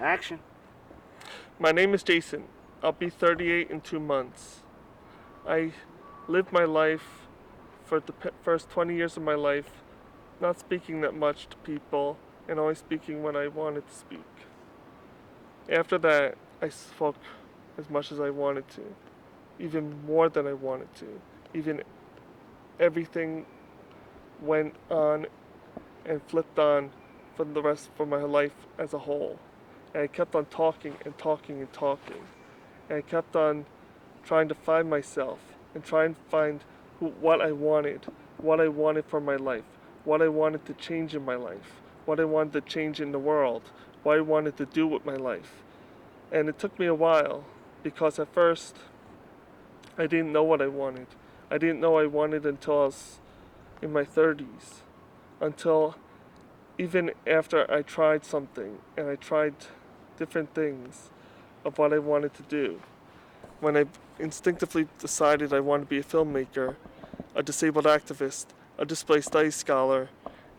Action. My name is Jason. I'll be 38 in 2 months. I lived my life for the first 20 years of my life not speaking that much to people and only speaking when I wanted to speak. After that, I spoke as much as I wanted to, even more than I wanted to. Even everything went on and flipped on for my life as a whole. And I kept on talking and talking and talking. And I kept on trying to find myself and trying to find what I wanted for my life, what I wanted to change in my life, what I wanted to change in the world, what I wanted to do with my life. And it took me a while because at first I didn't know what I wanted. I didn't know I wanted until I was in my 30s, until even after I tried something and I tried different things of what I wanted to do. When I instinctively decided I wanted to be a filmmaker, a disabled activist, a displaced studies scholar,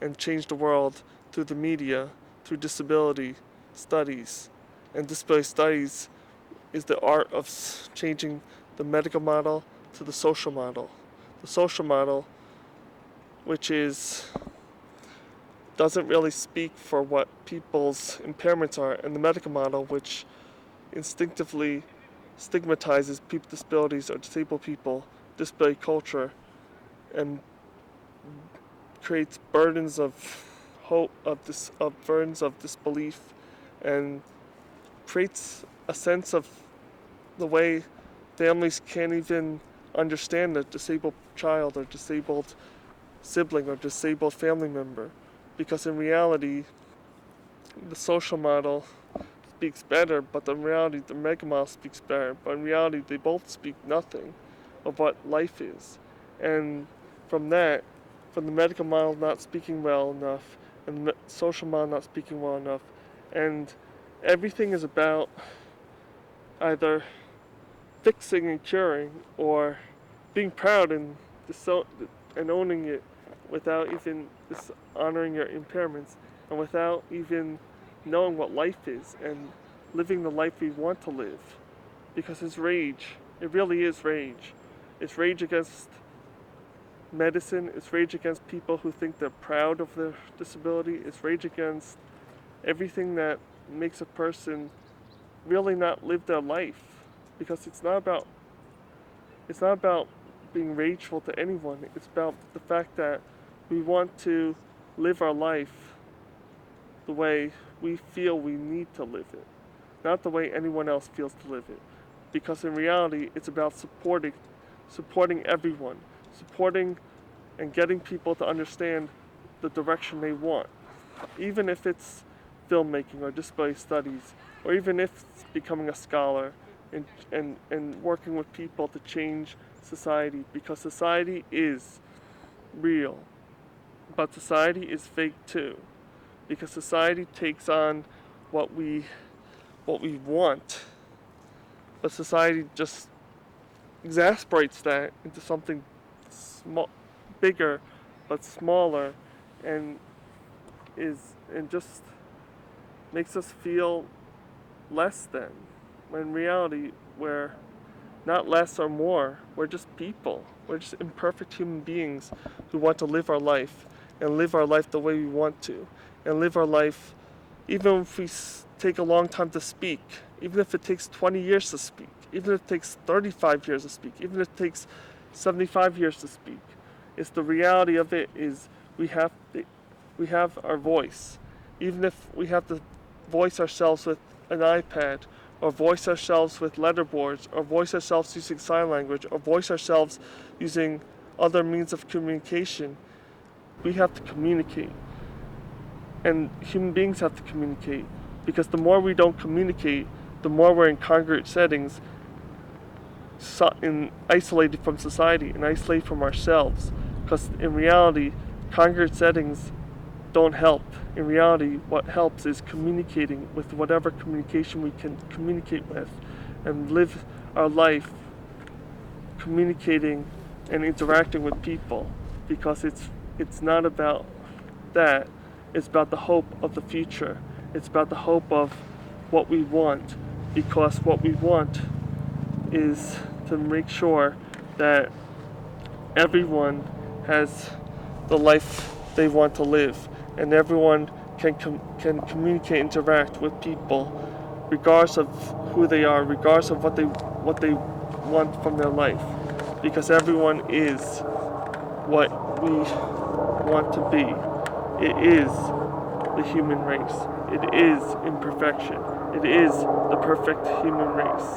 and change the world through the media, through disability studies. And disability studies is the art of changing the medical model to the social model. The social model, which doesn't really speak for what people's impairments are, and the medical model, which instinctively stigmatizes people with disabilities or disabled people, disability culture, and creates burdens of hope of burdens of disbelief, and creates a sense of the way families can't even understand a disabled child or disabled sibling or disabled family member, because in reality the social model speaks better, but in reality the mega model speaks better, but in reality they both speak nothing of what life is. And from that, from the medical model not speaking well enough and the social model not speaking well enough, and everything is about either fixing and curing or being proud and owning it without even honoring your impairments and without even knowing what life is and living the life we want to live. Because it's rage. It really is rage. It's rage against medicine. It's rage against people who think they're proud of their disability. It's rage against everything that makes a person really not live their life. Because it's not about being rageful to anyone. It's about the fact that we want to live our life the way we feel we need to live it, not the way anyone else feels to live it. Because in reality, it's about supporting everyone, supporting and getting people to understand the direction they want, even if it's filmmaking or disability studies, or even if it's becoming a scholar and working with people to change society, because society is real, but society is fake too, because society takes on what we want, but society just exasperates that into something bigger but smaller, and just makes us feel less than, when in reality we're not less or more. We're just people. We're just imperfect human beings who want to live our life and live our life the way we want to, and live our life even if we take a long time to speak, even if it takes 20 years to speak, even if it takes 35 years to speak, even if it takes 75 years to speak. It's the reality of it is we have our voice, even if we have to voice ourselves with an iPad, or voice ourselves with letterboards, or voice ourselves using sign language, or voice ourselves using other means of communication. We have to communicate. And human beings have to communicate. Because the more we don't communicate, the more we're in congregate settings, isolated from society and isolated from ourselves. Because in reality, congregate settings don't help. In reality, what helps is communicating with whatever communication we can communicate with, and live our life communicating and interacting with people, because it's not about that. It's about the hope of the future. It's about the hope of what we want, because what we want is to make sure that everyone has the life they want to live, and everyone can communicate, interact with people, regardless of who they are, regardless of what they want from their life, because everyone is what we want to be. It is the human race. It is imperfection. It is the perfect human race.